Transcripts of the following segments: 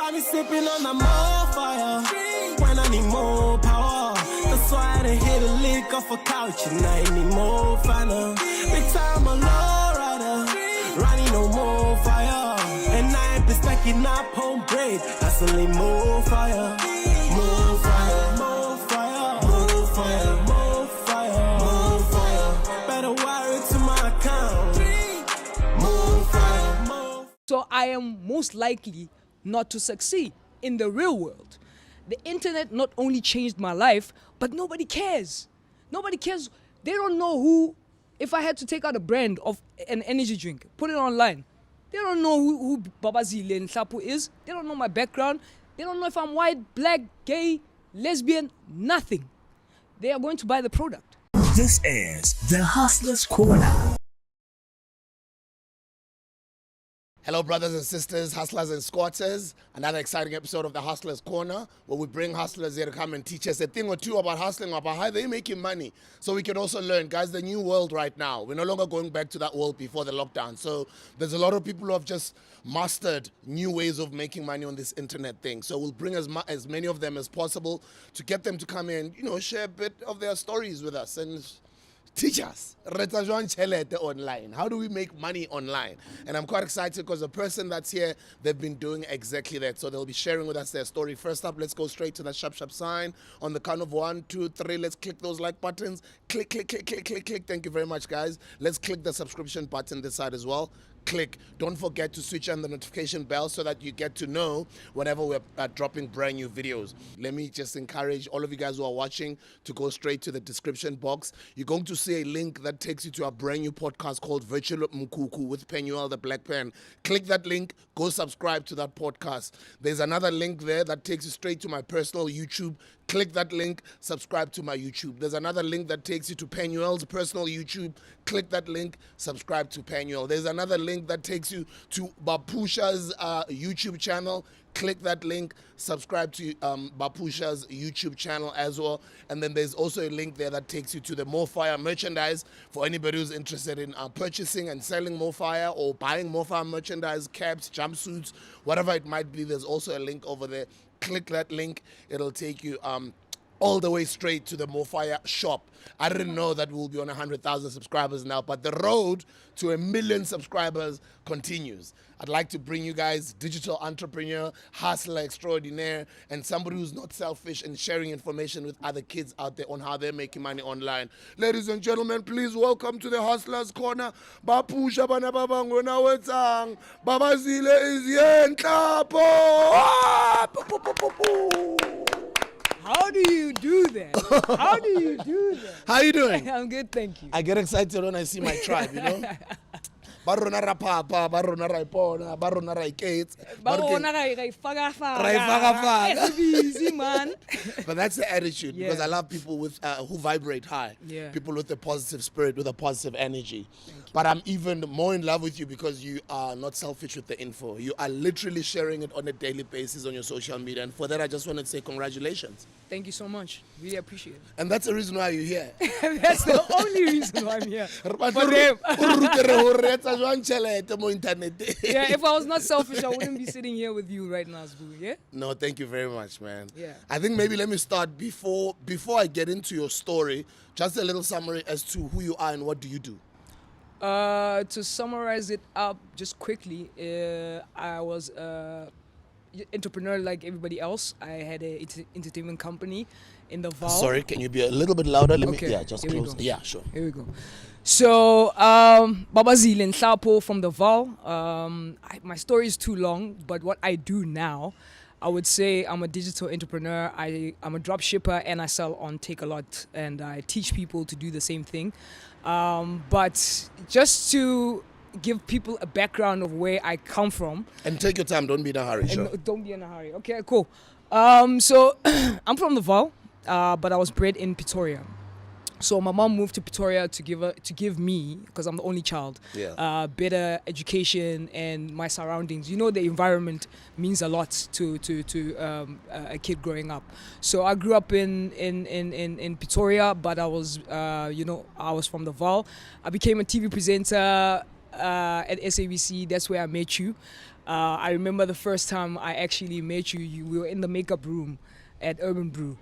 Find me sipping on the more fire when I need more power. That's why I done hit a lick off a couch and I need more finer. Big time a low rider, running no more fire. And I ain't been stacking up home bread, hustling more fire. More fire, more fire, more fire, more fire, more fire. Better wire it to my account. More fire, more. So I am most likely not to succeed in the real world. The internet not only changed my life, but nobody cares. Nobody cares. They don't know who, if I had to take out a brand of an energy drink, put it online, they don't know who Babazile Nhlapo is. They don't know my background. They don't know if I'm white, black, gay, lesbian, nothing. They are going to buy the product. This is the Hustler's Corner. Hello, brothers and sisters, hustlers and squatters. Another exciting episode of the Hustler's Corner, where we bring hustlers here to come and teach us a thing or two about hustling, about how they're making money, so we can also learn. Guys, the new world right now, we're no longer going back to that world before the lockdown. So there's a lot of people who have just mastered new ways of making money on this internet thing. So we'll bring as many of them as possible to get them to come in, share a bit of their stories with us and teach us online. How do we make money online? And I'm quite excited because the person that's here, they've been doing exactly that. So they'll be sharing with us their story. First up, let's go straight to the shop sign. On the count of 1, 2, 3, let's click those like buttons. Click, click, click, click, click, click. Thank you very much, guys. Let's click the subscription button this side as well. Click. Don't forget to switch on the notification bell so that you get to know whenever we're dropping brand new videos. Let me just encourage all of you guys who are watching to go straight to the description box. You're going to see a link that takes you to a brand new podcast called Bachelor with Penuel the Black Pen. Click that link, go subscribe to that podcast. There's another link there that takes you straight to my personal YouTube. Click that link, subscribe to my YouTube. There's another link that takes you to Penuel's personal YouTube. Click that link, subscribe to Penuel. There's another link that takes you to A Pusha's YouTube channel. Click that link, subscribe to A Pusha's YouTube channel as well. And then there's also a link there that takes you to the More Fire merchandise for anybody who's interested in purchasing and selling More Fire or buying More Fire merchandise, caps, jumpsuits, whatever it might be. There's also a link over there. Click that link. It'll take you all the way straight to the More Fire shop. I didn't know that we'll be on 100,000 subscribers now, but the road to 1 million subscribers continues. I'd like to bring you guys digital entrepreneur, hustler extraordinaire, and somebody who's not selfish and sharing information with other kids out there on how they're making money online. Ladies and gentlemen, please welcome to the Hustler's Corner, A Pusha bana babangona wetsang, Babazile Nhlapo. How do you do that? How do you do that? How you doing? I'm good, thank you. I get excited when I see my tribe, Barona ra papa, barona ra ipona, barona ra ikets. It's easy, man. But that's the attitude, Yeah. because I love people with who vibrate high. Yeah. People with a positive spirit, with a positive energy. But I'm even more in love with you because you are not selfish with the info. You are literally sharing it on a daily basis on your social media. And for that, I just want to say congratulations. Thank you so much. Really appreciate it. And that's the reason why you're here. That's the only reason why I'm here. For them. Yeah, if I was not selfish, I wouldn't be sitting here with you right now, Sbu, yeah? No, thank you very much, man. Yeah. I think maybe let me start before I get into your story, just a little summary as to who you are and what do you do. To summarize it up just quickly, I was entrepreneur like everybody else. I had a entertainment company in the Val. Sorry, can you be a little bit louder? Let Okay, me, just here we close. go. Yeah, sure. Here we go. So, Babazile Nhlapo from the Val. My story is too long, but what I do now, I would say I'm a digital entrepreneur. I'm a drop shipper and I sell on Takealot, and I teach people to do the same thing. But just to give people a background of where I come from. And take your time, don't be in a hurry, sure. Don't be in a hurry. Okay, cool. So I'm from the Val, but I was bred in Pretoria. So my mom moved to Pretoria to give me, because I'm the only child, better education and my surroundings. You know, the environment means a lot to a kid growing up. So I grew up in Pretoria, but I was I was from the Val. I became a TV presenter at SABC. That's where I met you. I remember the first time I actually met you. We were in the makeup room at Urban Brew,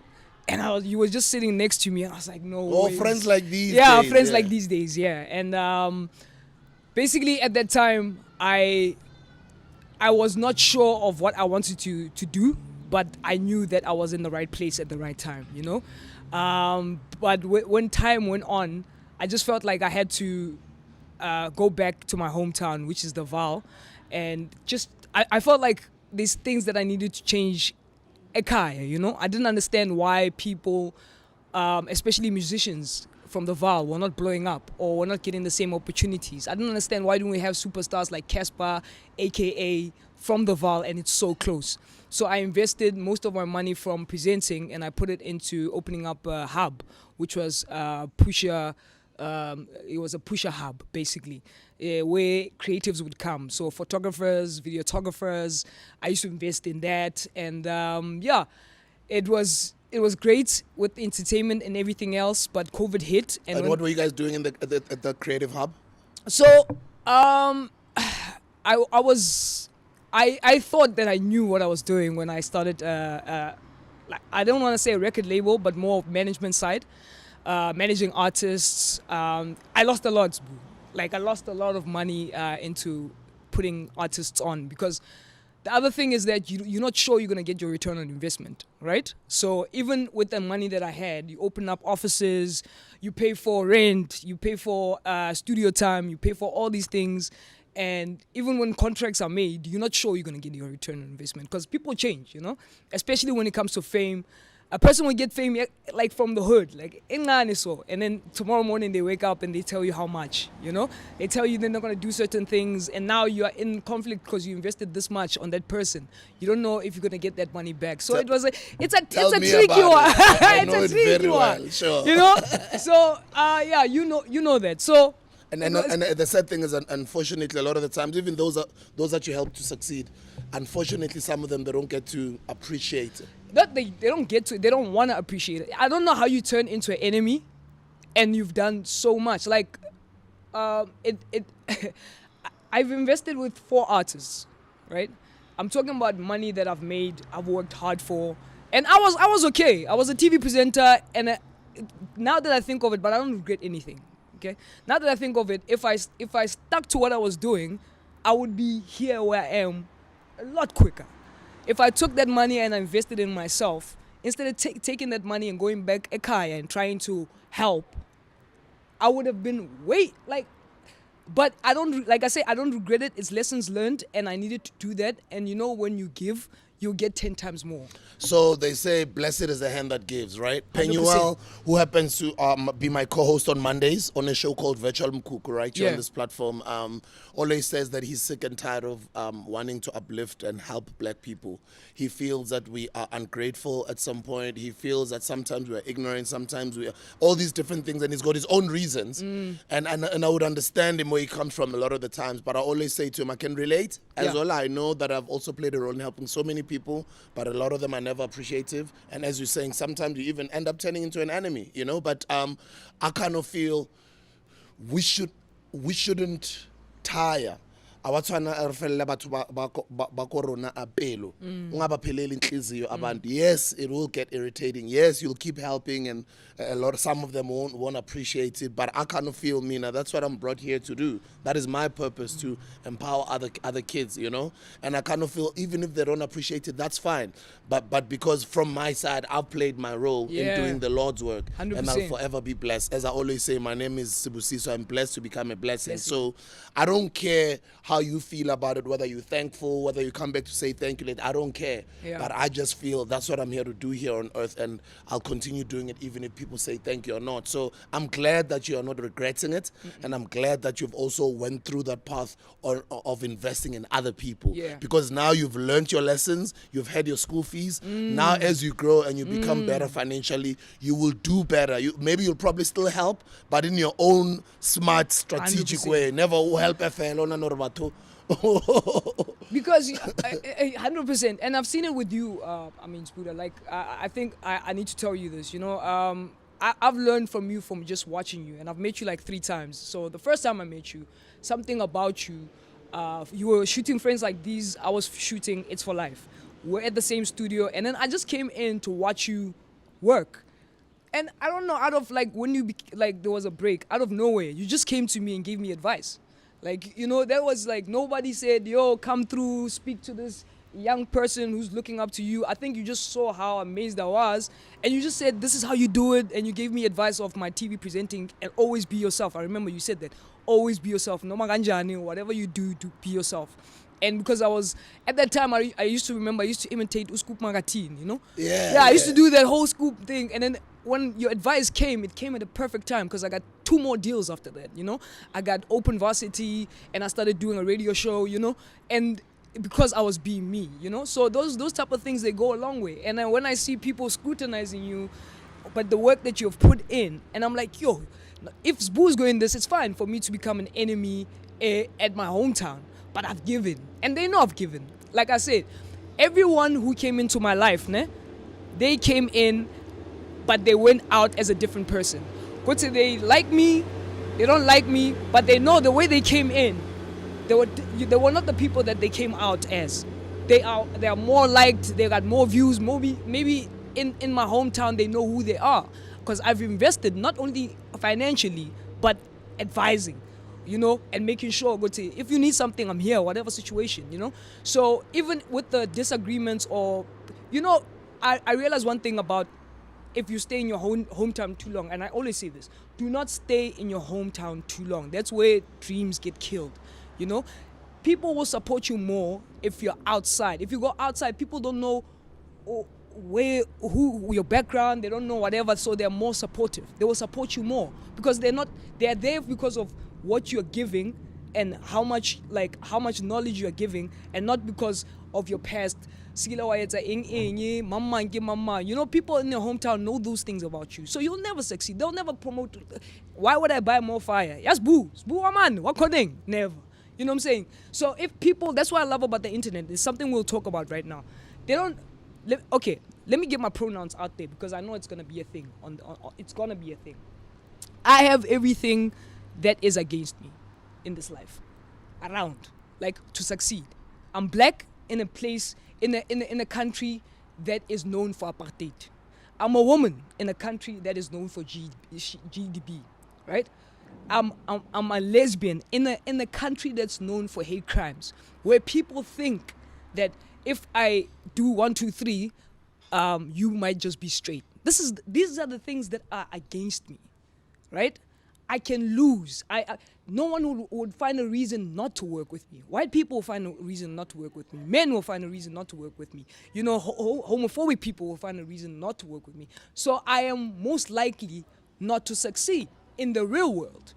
and you were just sitting next to me, and I was like, no. Oh, ways. friends like these Yeah, days, friends yeah. like these days. Yeah, and basically at that time, I was not sure of what I wanted to do, but I knew that I was in the right place at the right time. But when time went on, I just felt like I had to go back to my hometown, which is the Val, and just I felt like there's things that I needed to change. Ekaya, I didn't understand why people, especially musicians from the Val, were not blowing up or were not getting the same opportunities. I didn't understand why don't we have superstars like Casper, aka from the Val, and it's so close. So I invested most of my money from presenting and I put it into opening up a hub, which was Pusha. It was a Pusha hub, basically, where creatives would come. So photographers, videographers, I used to invest in that. And it was great with entertainment and everything else, but COVID hit. And what were you guys doing in the creative hub? So I thought that I knew what I was doing when I started, like, I don't want to say a record label, but more of management side. Managing artists, I lost a lot. Like, I lost a lot of money into putting artists on, because the other thing is that you're not sure you're going to get your return on investment, right? So even with the money that I had, you open up offices, you pay for rent, you pay for studio time, you pay for all these things. And even when contracts are made, you're not sure you're going to get your return on investment, because people change, especially when it comes to fame. A person will get fame like from the hood, like ingane so, and then tomorrow morning they wake up and they tell you how much, They tell you they're not going to do certain things, and now you are in conflict because you invested this much on that person. You don't know if you're going to get that money back. So it's a tricky one. I know it very well, sure. So you know that. So. And the sad thing is, unfortunately, a lot of the times, even those that you help to succeed, unfortunately, some of them, they don't get to appreciate it. They don't want to appreciate it. I don't know how you turn into an enemy and you've done so much. Like, I've invested with 4 artists, right? I'm talking about money that I've made, I've worked hard for, and I was okay. I was a TV presenter, and now that I think of it, but I don't regret anything. Okay? Now that I think of it, if I stuck to what I was doing, I would be here where I am a lot quicker. If I took that money and I invested in myself, instead of taking that money and going back ekaya and trying to help, I would have been but I don't regret it. It's lessons learned, and I needed to do that. And when you give, you'll get 10 times more. So they say, blessed is the hand that gives, right? 100%. Penuel, who happens to be my co-host on Mondays on a show called Virtual Mkuku, right? Here on this platform, always says that he's sick and tired of wanting to uplift and help black people. He feels that we are ungrateful at some point. He feels that sometimes we're ignorant, sometimes we are all these different things, and he's got his own reasons. And I would understand him where he comes from a lot of the times, but I always say to him, I can relate as well. I know that I've also played a role in helping so many people, but a lot of them are never appreciative. And as you're saying, sometimes you even end up turning into an enemy, But I kind of feel we shouldn't tire. Awathana arifela batho ba corona apelo ungabapheleli inhliziyo abantu. Yes, it will get irritating. Yes, you'll keep helping, and some of them won't appreciate it, but I kind of feel, Mina, that's what I'm brought here to do. That is my purpose, to empower other kids, and I kind of feel even if they don't appreciate it, that's fine, but because from my side I've played my role in doing the Lord's work, 100%. and I'll forever be blessed. As I always say, my name is Sibusi, so I'm blessed to become a blessing. So I don't care how you feel about it, whether you're thankful, whether you come back to say thank you, I don't care. But I just feel that's what I'm here to do here on earth, and I'll continue doing it even if people say thank you or not. So I'm glad that you are not regretting it, and I'm glad that you've also went through that path of investing in other people, because now you've learned your lessons, you've had your school fees. Now as you grow and you become better financially, you will do better. Maybe you'll probably still help, but in your own smart, strategic 100%. way. Never help a fellow norbato. Because 100%, and I've seen it with you. Spuda, like I think I need to tell you this. I've learned from you from just watching you, and I've met you like 3 times. So the first time I met you, something about you You were shooting Friends Like These. I was shooting It's for Life. We're at the same studio, and then I just came in to watch you work. And I don't know, out of like when you there was a break out of nowhere, you just came to me and gave me advice. Like, you know, there was like nobody said, "Yo, come through, speak to this young person who's looking up to you." I think you just saw how amazed I was, and you just said, "This is how you do it," and you gave me advice of my TV presenting and always be yourself. I remember you said that, always be yourself. No maganjani, whatever you do be yourself. And because I was, at that time, I used to imitate Uscoop Magatin, you know? Yeah, I used to do that whole scoop thing. And then when your advice came, it came at the perfect time because I got 2 more deals after that, you know? I got Open Varsity and I started doing a radio show, you know? And because I was being me, you know? So those type of things, they go a long way. And then when I see people scrutinizing you, but the work that you've put in, and I'm like, yo, if Sboo's going this, it's fine for me to become an enemy at my hometown. But I've given, and they know I've given. Like I said, everyone who came into my life, they came in, but they went out as a different person. But they like me, they don't like me, but they know the way they came in, they were not the people that they came out as. They are more liked, they got more views, maybe in my hometown they know who they are. Because I've invested not only financially, but advising, you know, and making sure, if you need something, I'm here, whatever situation, you know. So even with the disagreements or, you know, I realize one thing about if you stay in your hometown too long, and I always say this, do not stay in your hometown too long. That's where dreams get killed, you know. People will support you more if you're outside. If you go outside, people don't know who your background, they don't know whatever, so they're more supportive. They will support you more because they're there because of what you're giving and how much knowledge you're giving, and not because of your past. You know, people in your hometown know those things about you, so you'll never succeed. They'll never promote. Why would I buy more fire? Yes, boo man, what coding? Never. You know what I'm saying? So if people, that's what I love about the internet. It's something we'll talk about right now. They don't. Okay, let me get my pronouns out there because I know it's gonna be a thing. It's gonna be a thing. I have everything that is against me in this life around, like, to succeed. I'm black in a place in a country that is known for apartheid. I'm a woman in a country that is known for GDP, right? I'm a lesbian in a country that's known for hate crimes, where people think that if I do 1, 2, 3, you might just be straight. These are the things that are against me, right? I can lose. No one would find a reason not to work with me. White people will find a reason not to work with me. Men will find a reason not to work with me. You know, homophobic people will find a reason not to work with me. So I am most likely not to succeed in the real world.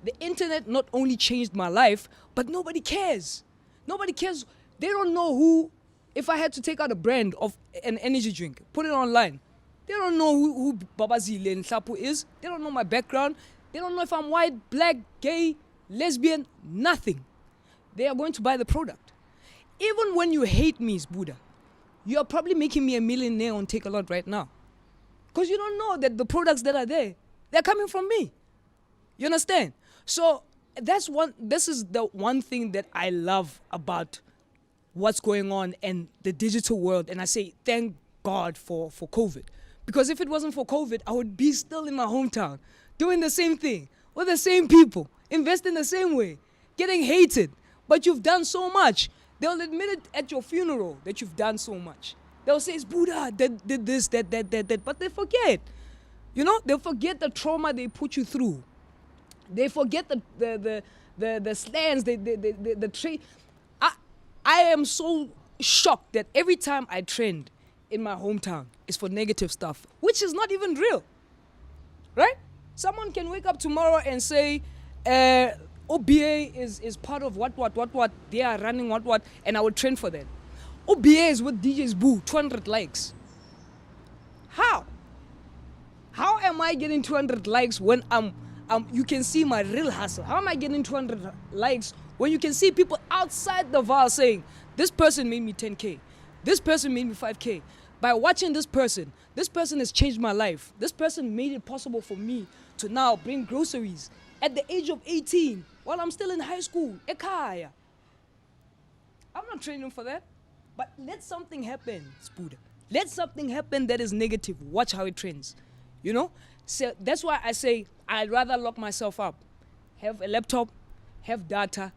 The internet not only changed my life, but nobody cares. Nobody cares. They don't know who. If I had to take out a brand of an energy drink, put it online, they don't know who Babazile Nhlapo is. They don't know my background. They don't know if I'm white, black, gay, lesbian, nothing. They are going to buy the product. Even when you hate me, Buddha, you are probably making me a millionaire on Takealot right now. Because you don't know that the products that are there, they're coming from me. You understand? So this is the one thing that I love about what's going on in the digital world. And I say, thank God for COVID. Because if it wasn't for COVID, I would be still in my hometown, doing the same thing, with the same people, investing the same way, getting hated. But you've done so much. They'll admit it at your funeral that you've done so much. They'll say, it's Buddha that did this, that. But they forget. You know, they'll forget the trauma they put you through. They forget the slangs, the trade. I am so shocked that every time I trend in my hometown, it's for negative stuff, which is not even real. Right? Someone can wake up tomorrow and say, OBA is part of what, they are running what, and I will trend for that. OBA is with DJ's Boo, 200 likes. How? How am I getting 200 likes when you can see my real hustle? How am I getting 200 likes when you can see people outside the VAR saying, this person made me 10K, this person made me 5K. By watching this person has changed my life. This person made it possible for me to now bring groceries at the age of 18 while I'm still in high school. Ekaya. not training for that. But let something happen, Spuda. Let something happen that is negative. Watch how it trends. You know? So that's why I say I'd rather lock myself up, have a laptop, have data,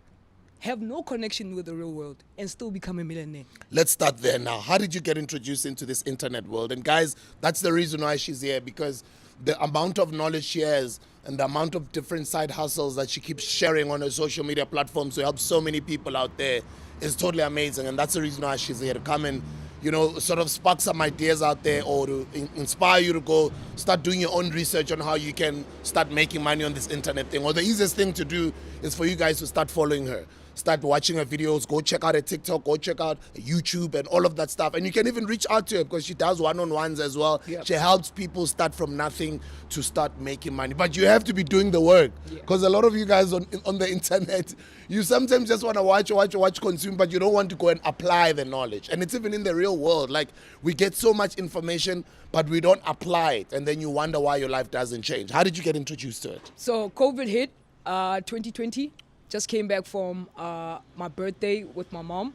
have no connection with the real world, and still become a millionaire. Let's start there now. How did you get introduced into this internet world? And guys, that's the reason why she's here, because the amount of knowledge she has and the amount of different side hustles that she keeps sharing on her social media platforms to help so many people out there is totally amazing. And that's the reason why she's here, to come and, you know, sort of spark some ideas out there, or to inspire you to go start doing your own research on how you can start making money on this internet thing. Or the easiest thing to do is for you guys to start following her. Start watching her videos, go check out her TikTok, go check out YouTube and all of that stuff. And you can even reach out to her because she does one-on-ones as well. Yep. She helps people start from nothing to start making money. But you have to be doing the work, because a lot of you guys on the internet, you sometimes just want to watch, consume, but you don't want to go and apply the knowledge. And it's even in the real world. Like, we get so much information, but we don't apply it. And then you wonder why your life doesn't change. How did you get introduced to it? So COVID hit, 2020. Just came back from my birthday with my mom.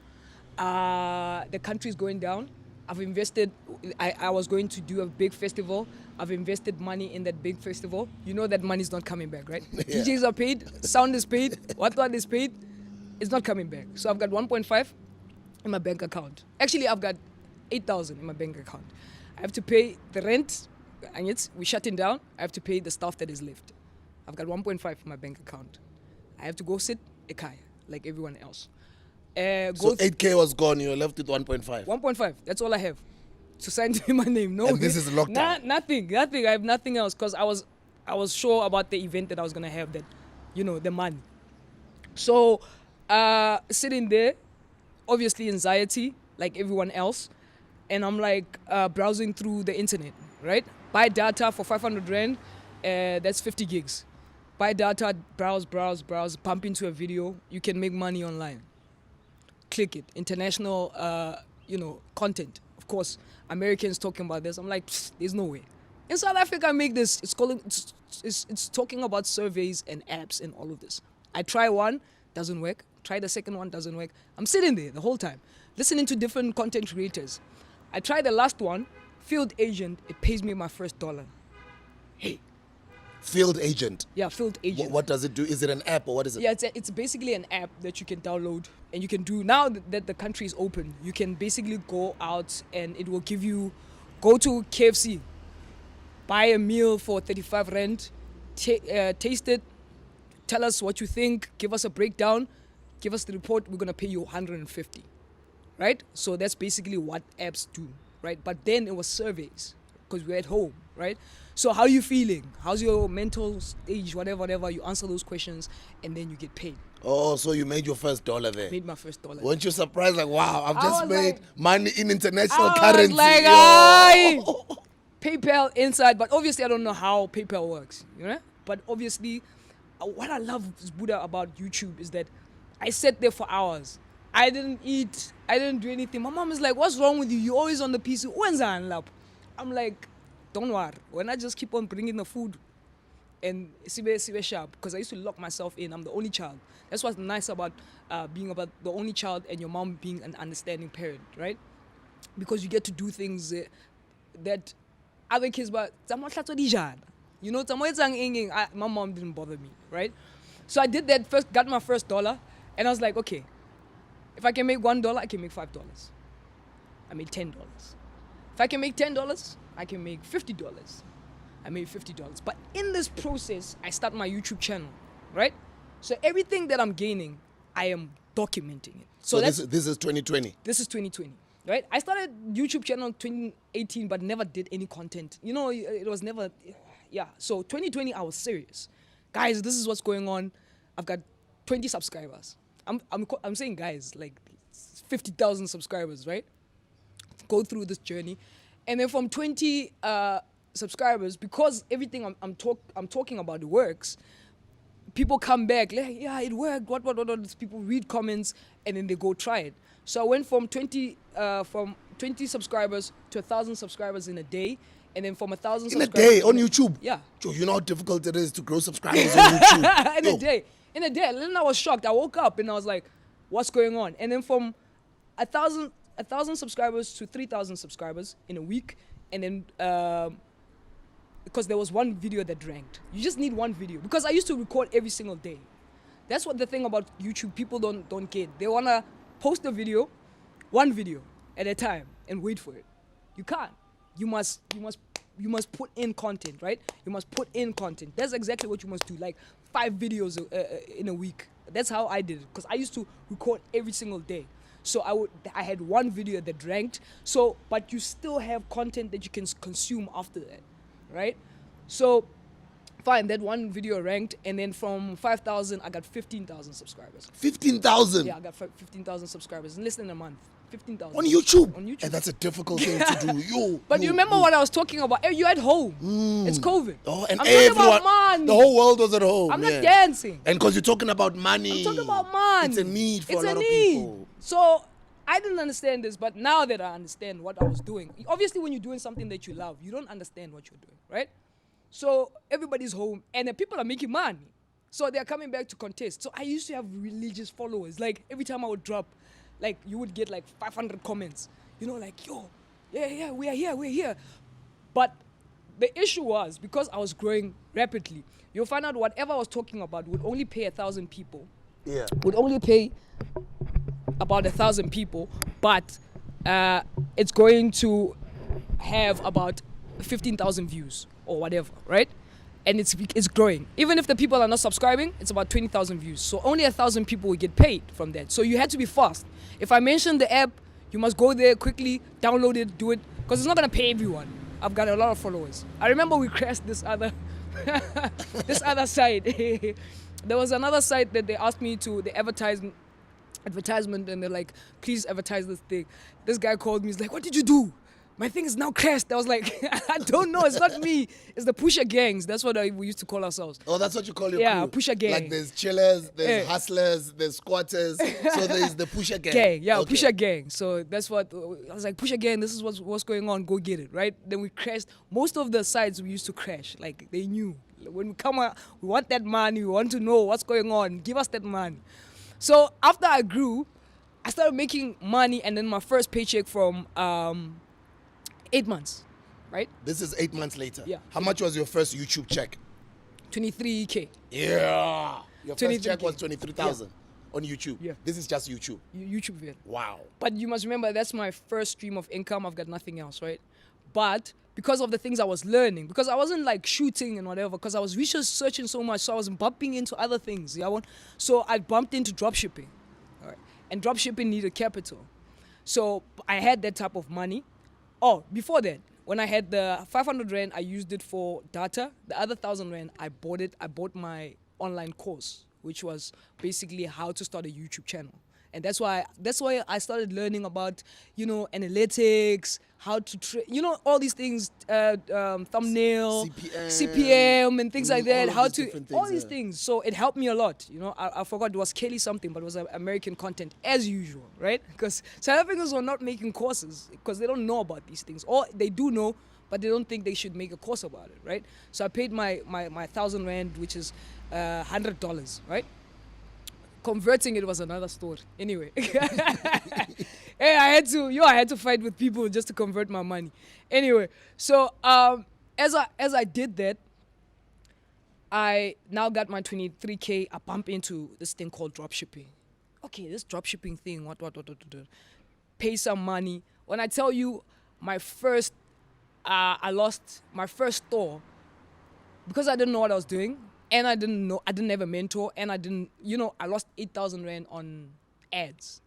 The country's going down. I've invested, I was going to do a big festival. I've invested money in that big festival. You know that money's not coming back, right? Yeah. DJs are paid, sound is paid, what is paid. It's not coming back. So I've got 1.5 in my bank account. Actually, I've got 8,000 in my bank account. I have to pay the rent, and we're shutting down. I have to pay the stuff that is left. I've got 1.5 in my bank account. I have to go sit a kaya like everyone else. So 8K was gone, you were left with 1.5. 1.5, that's all I have. To sign to my name. No. And this is lockdown. Nothing. I have nothing else, because I was sure about the event that I was gonna have, that, you know, the money. So sitting there, obviously anxiety, like everyone else. And I'm like browsing through the internet, right? Buy data for 500 Rand, that's 50 gigs. Buy data, browse, pump into a video. You can make money online. Click it. International, content. Of course, Americans talking about this. I'm like, there's no way. In South Africa, I make this. It's talking about surveys and apps and all of this. I try one, doesn't work. Try the second one, doesn't work. I'm sitting there the whole time, listening to different content creators. I tried the last one, field agent. It pays me my first $1. Hey. Field agent. Yeah, field agent. What does it do? Is it an app or what is it? Yeah, it's basically an app that you can download, and you can do, now that the country is open, you can basically go out and it will give you, go to KFC, buy a meal for 35 Rand, taste it, tell us what you think, give us a breakdown, give us the report, we're going to pay you 150, right? So that's basically what apps do, right? But then it was surveys, because we're at home, right? So how are you feeling? How's your mental stage? Whatever. You answer those questions, and then you get paid. Oh, so you made your first $1 there. Made my first $1. Weren't you surprised? Like, wow, I've I just was made like- money in international I currency. was like, Yo. aye. PayPal inside, but obviously I don't know how PayPal works, you know? But obviously, what I love, Buddha, about YouTube is that I sat there for hours. I didn't eat. I didn't do anything. My mom is like, what's wrong with you? You're always on the PC. When's that Nhlapo? I'm like, don't worry. When I just keep on bringing the food and sibe sharp, because I used to lock myself in. I'm the only child. That's what's nice about being about the only child and your mom being an understanding parent, right? Because you get to do things that other kids, but you know, my mom didn't bother me, right? So I did that first, got my first $1, and I was like, okay, if I can make $1, I can make $5. I made $10. If I can make $10, I can make $50. I made $50. But in this process, I start my YouTube channel, right? So everything that I'm gaining, I am documenting it. So this is 2020. This is 2020, right? I started YouTube channel in 2018, but never did any content. You know, it was never, yeah. So 2020, I was serious. Guys, this is what's going on. I've got 20 subscribers. I'm saying guys, like 50,000 subscribers, right? Go through this journey. And then from 20 subscribers, because everything I'm talking about works, people come back, like, yeah, it worked, what. People read comments, and then they go try it. So I went from 20 subscribers to 1,000 subscribers in a day, and then from 1,000 In a subscribers... day on YouTube? Yeah. Joe, you know how difficult it is to grow subscribers on YouTube? In a day. And then I was shocked. I woke up and I was like, what's going on? And then from 1,000 subscribers to 3,000 subscribers in a week, and then because there was one video that ranked. You just need one video, because I used to record every single day. That's what the thing about YouTube people don't get. They wanna post a video, one video at a time, and wait for it. You can't. You must put in content, right? You must put in content. That's exactly what you must do. Like 5 videos in a week. That's how I did it, because I used to record every single day. So I had one video that ranked. So, but you still have content that you can consume after that, right? So, fine, that one video ranked, and then from 5,000, I got 15,000 subscribers. 15,000? Yeah, I got 15,000 subscribers in less than a month. 15,000. On YouTube? On YouTube. And that's a difficult thing to do. But you remember what I was talking about? You're at home. It's COVID. Oh, and I'm talking everyone, about money. the whole world was at home. I'm not dancing. And because you're talking about money. I'm talking about money. It's a need for It's a lot a of need. people. So I didn't understand this, but now that I understand what I was doing, obviously when you're doing something that you love, you don't understand what you're doing, right? So everybody's home, and the people are making money. So they're coming back to contest. So I used to have religious followers. Like every time I would drop, like you would get like 500 comments. You know, like, yo, yeah, we're here. But the issue was, because I was growing rapidly, you'll find out whatever I was talking about would only pay 1,000 people. Yeah. Would only pay about 1,000 people, but it's going to have about 15,000 views or whatever, right? And it's growing. Even if the people are not subscribing, it's about 20,000 views. So only 1,000 people will get paid from that. So you had to be fast. If I mention the app, you must go there quickly, download it, do it, because it's not gonna pay everyone. I've got a lot of followers. I remember we crashed this other site. There was another site that they asked me to, the advertisement, and they're like, please advertise this thing. This guy called me, he's like, what did you do? My thing is now crashed. I was like, I don't know, it's not me. It's the Pusha gangs. That's what we used to call ourselves. Oh, that's what you call your Yeah, crew? Pusha gang. Like there's chillers, there's hustlers, there's squatters. So there's the Pusha gang. Okay. Pusha gang. So that's what, I was like, Pusha gang, this is what's going on, go get it, right? Then we crashed. Most of the sites we used to crash, like they knew. When we come out, we want that money, we want to know what's going on, give us that money. So after I grew, I started making money, and then my first paycheck from 8 months, right? This is 8 months later. Yeah. How much was your first YouTube check? 23K. Yeah. Your first check 23K. was 23,000 on YouTube. Yeah. This is just YouTube. YouTube video. Wow. But you must remember, that's my first stream of income. I've got nothing else, right? But because of the things I was learning, because I wasn't like shooting and whatever, because I was researching so much, so I was bumping into other things. So I bumped into dropshipping, all right? And dropshipping needed capital. So I had that type of money. Oh, before that, when I had the 500 Rand, I used it for data. The other 1,000 Rand, I bought my online course, which was basically how to start a YouTube channel. And that's why I started learning about, analytics, how to all these things, thumbnail, CPM and things like that, all these things. So it helped me a lot. I forgot, it was Kelly something, but it was American content as usual, right? Because South Africans were not making courses because they don't know about these things, or they do know, but they don't think they should make a course about it, right? So I paid my 1,000 Rand, which is $100, right? Converting it was another story. Anyway, hey, I had to fight with people just to convert my money. Anyway, so as I did that, I now got my 23K. I bump into this thing called dropshipping. Okay, this dropshipping thing, what, pay some money. When I tell you, I lost my first store because I didn't know what I was doing. And I didn't have a mentor, and I lost 8,000 Rand on ads,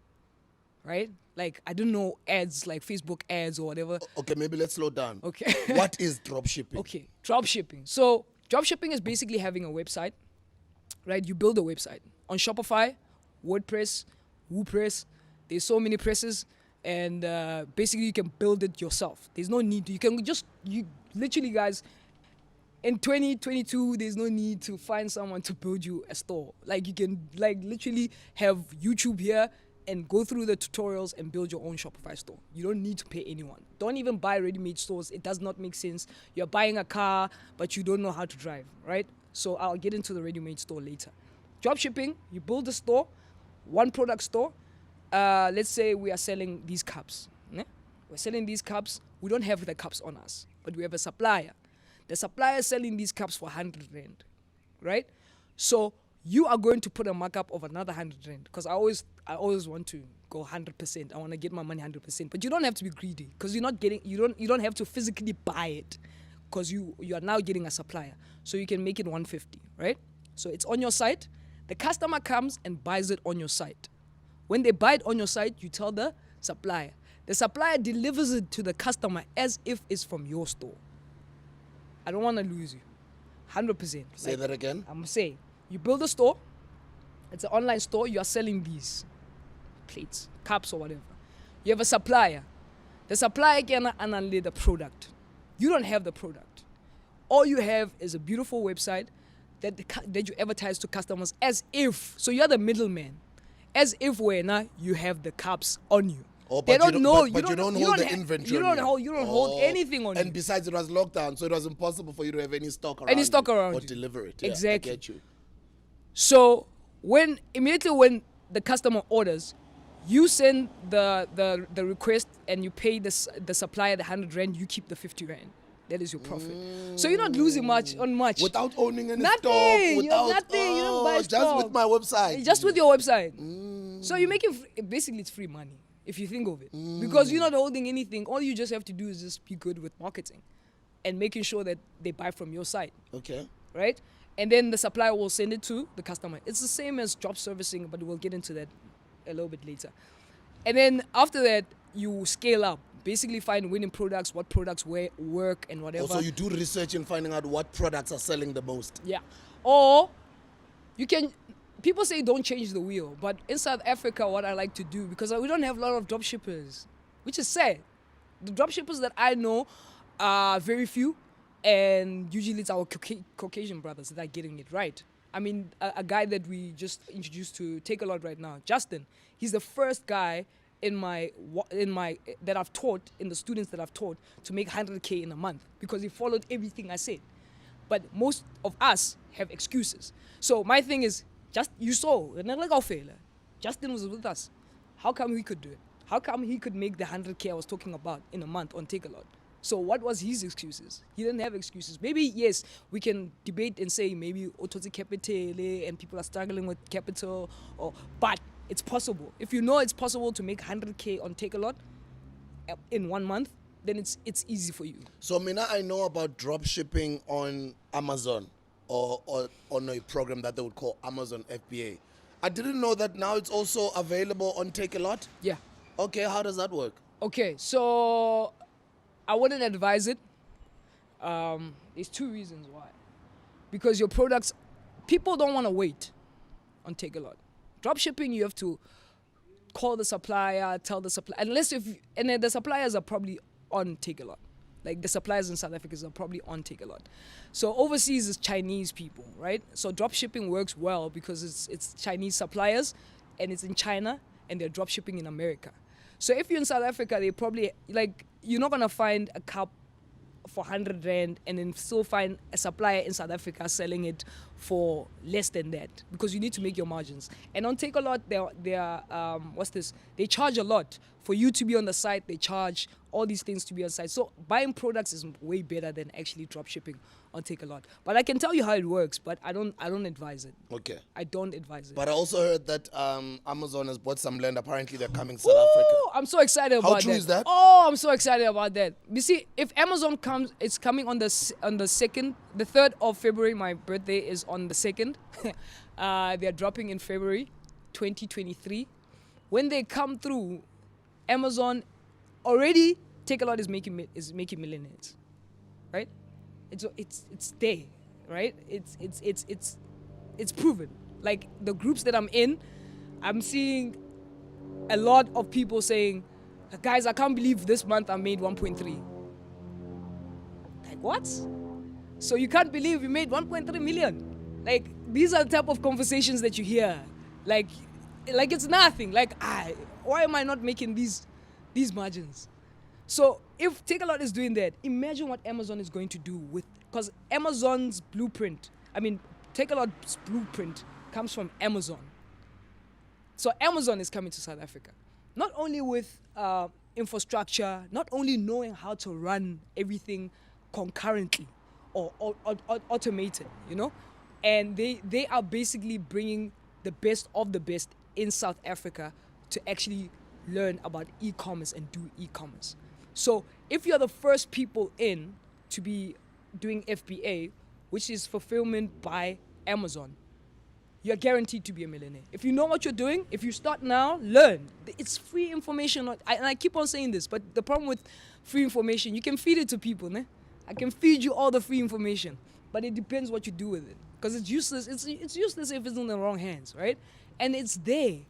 right? Like, I didn't know ads, like Facebook ads or whatever. Okay, maybe let's slow down. Okay. What is dropshipping? Okay, dropshipping. So, dropshipping is basically having a website, right? You build a website on Shopify, WordPress, WooPress. There's so many presses, and basically you can build it yourself. There's no need to. You literally, guys, in 2022, there's no need to find someone to build you a store. Like, you can literally have YouTube here and go through the tutorials and build your own Shopify store. You don't need to pay anyone. Don't even buy ready-made stores. It does not make sense. You're buying a car, but you don't know how to drive, right? So I'll get into the ready-made store later. Dropshipping, you build a store, one product store. let's say we are selling these cups. Ne? We're selling these cups. We don't have the cups on us, but we have a supplier. The supplier is selling these cups for 100 rand, right? So you are going to put a markup of another 100 rand, because I always want to go 100%. I want to get my money 100%, but you don't have to be greedy, because you don't have to physically buy it, because you are now getting a supplier, so you can make it 150, right? So it's on your site. The customer comes and buys it on your site. When they buy it on your site, you tell the supplier. The supplier delivers it to the customer as if it's from your store. I don't want to lose you. 100%. Say that again. I'm saying, you build a store. It's an online store. You are selling these plates, cups, or whatever. You have a supplier. The supplier can analyze the product. You don't have the product. All you have is a beautiful website that you advertise to customers as if. So you're the middleman. As if you have the cups on you. Oh, they but don't know. But you don't hold the inventory. You don't hold anything on you. And besides, it was lockdown, so it was impossible for you to have any stock around. Or you. Deliver it. Yeah, exactly. I get you. So immediately when the customer orders, you send the request and you pay the supplier the 100 rand. You keep the 50 rand. That is your profit. So you're not losing much. Without owning any nothing. stock. Without Nothing. You don't buy just stock. with my website. Just with your website. So you make it basically it's free money if you think of it, because you're not holding anything. All you just have to do is just be good with marketing and making sure that they buy from your site. Okay. Right? And then the supplier will send it to the customer. It's the same as drop servicing, but we'll get into that a little bit later. And then after that, you scale up. Basically find winning products, what products work and whatever. Also, you do research in finding out what products are selling the most. Yeah. Or you can, people say don't change the wheel, but in South Africa, what I like to do, because we don't have a lot of dropshippers, which is sad. The dropshippers that I know are very few, and usually it's our Caucasian brothers that are getting it right. I mean, a guy that we just introduced to Takealot right now, Justin, he's the first guy in my that I've taught, in the students that I've taught, to make 100K in a month, because he followed everything I said. But most of us have excuses. So my thing is, you saw, Justin was with us. How come he could do it? How come he could make the 100K I was talking about in a month on Takealot? So what was his excuses? He didn't have excuses. Maybe, yes, we can debate and say maybe ototi capital and people are struggling with capital, but it's possible. If you know it's possible to make 100K on Takealot in 1 month, then it's easy for you. So Mina, I know about drop shipping on Amazon or on a program that they would call Amazon FBA. I didn't know that now it's also available on Takealot. Yeah. Okay, how does that work? Okay, so I wouldn't advise it. There's 2 reasons why. Because your products, people don't want to wait on Takealot. Drop shipping, you have to call the supplier, tell the supplier, and then the suppliers are probably on Takealot. Like the suppliers in South Africa are probably on Takealot. So overseas is Chinese people, right? So drop shipping works well because it's Chinese suppliers and it's in China and they're drop shipping in America. So if you're in South Africa, they probably, you're not going to find a cup for 100 rand and then still find a supplier in South Africa selling it for less than that, because you need to make your margins. And on Takealot, they charge a lot. For you to be on the site, they charge all these things to be on site. So buying products is way better than actually drop shipping on Takealot. But I can tell you how it works, but I don't advise it. Okay. I don't advise it. But I also heard that Amazon has bought some land. Apparently they're coming to South Africa. I'm so excited about that. How true is that? Oh, I'm so excited about that. You see, if Amazon comes, it's coming on the 2nd, the 3rd of February. My birthday is on the 2nd. They're dropping in February 2023. When they come through, Amazon already, Takealot is making millionaires, right? It's there, right? It's proven. Like the groups that I'm in, I'm seeing a lot of people saying, guys, I can't believe this month I made 1.3. Like what? So you can't believe you made 1.3 million? Like these are the type of conversations that you hear. Like it's nothing. Like why am I not making these margins? So if Takealot is doing that, imagine what Amazon is going to do because Amazon's blueprint, Takealot's blueprint comes from Amazon. So Amazon is coming to South Africa. not only with infrastructure, not only knowing how to run everything concurrently or automated, you know, and they are basically bringing the best of the best in South Africa to actually learn about e-commerce and do e-commerce. So if you're the first people in to be doing FBA, which is fulfillment by Amazon, you're guaranteed to be a millionaire. If you know what you're doing, if you start now, learn. It's free information. And I keep on saying this, but the problem with free information, you can feed it to people. Ne? I can feed you all the free information, but it depends what you do with it. Because it's useless. It's useless if it's in the wrong hands, right? And it's there.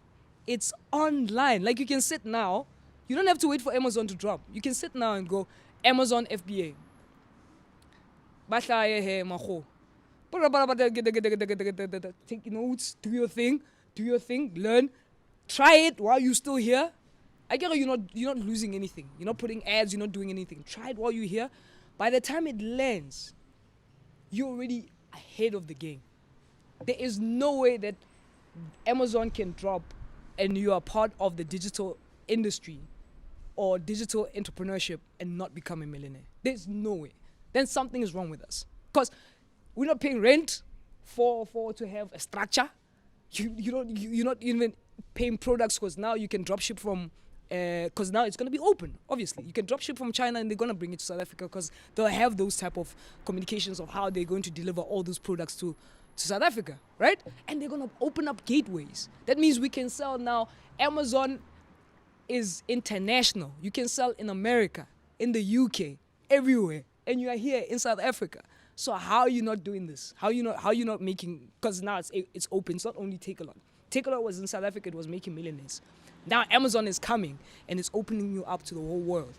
It's online. Like you can sit now. You don't have to wait for Amazon to drop. You can sit now and go, Amazon FBA. Take notes, do your thing, learn, try it while you're still here. I get it, you're not losing anything. You're not putting ads, you're not doing anything. Try it while you're here. By the time it lands, you're already ahead of the game. There is no way that Amazon can drop and you are part of the digital industry or digital entrepreneurship and not become a millionaire. There's no way. Then something is wrong with us. Because we're not paying rent for to have a structure. You're not even paying products because now you can dropship from, because now it's going to be open, obviously. You can dropship from China and they're going to bring it to South Africa because they'll have those type of communications of how they're going to deliver all those products to South Africa, right? And they're going to open up gateways. That means we can sell now. Amazon is international. You can sell in America, in the UK, everywhere. And you are here in South Africa. So how are you not doing this? How you not making, because now it's open. It's not only Takealot. Takealot was in South Africa, it was making millionaires. Now Amazon is coming and it's opening you up to the whole world.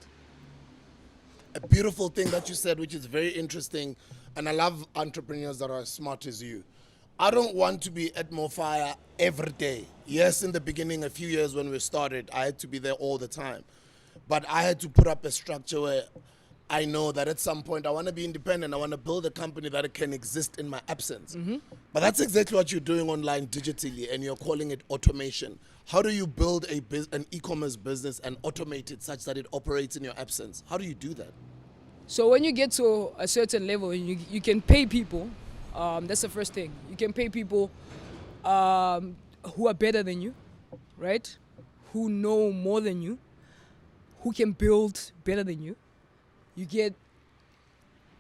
A beautiful thing that you said, which is very interesting, and I love entrepreneurs that are as smart as you. I don't want to be at Mofire every day. Yes, in the beginning, a few years when we started, I had to be there all the time. But I had to put up a structure where I know that at some point I want to be independent. I want to build a company that can exist in my absence. Mm-hmm. But that's exactly what you're doing online digitally, and you're calling it automation. How do you build an e-commerce business and automate it such that it operates in your absence? How do you do that? So when you get to a certain level, you can pay people. That's the first thing. You can pay people who are better than you, right? Who know more than you, who can build better than you. You get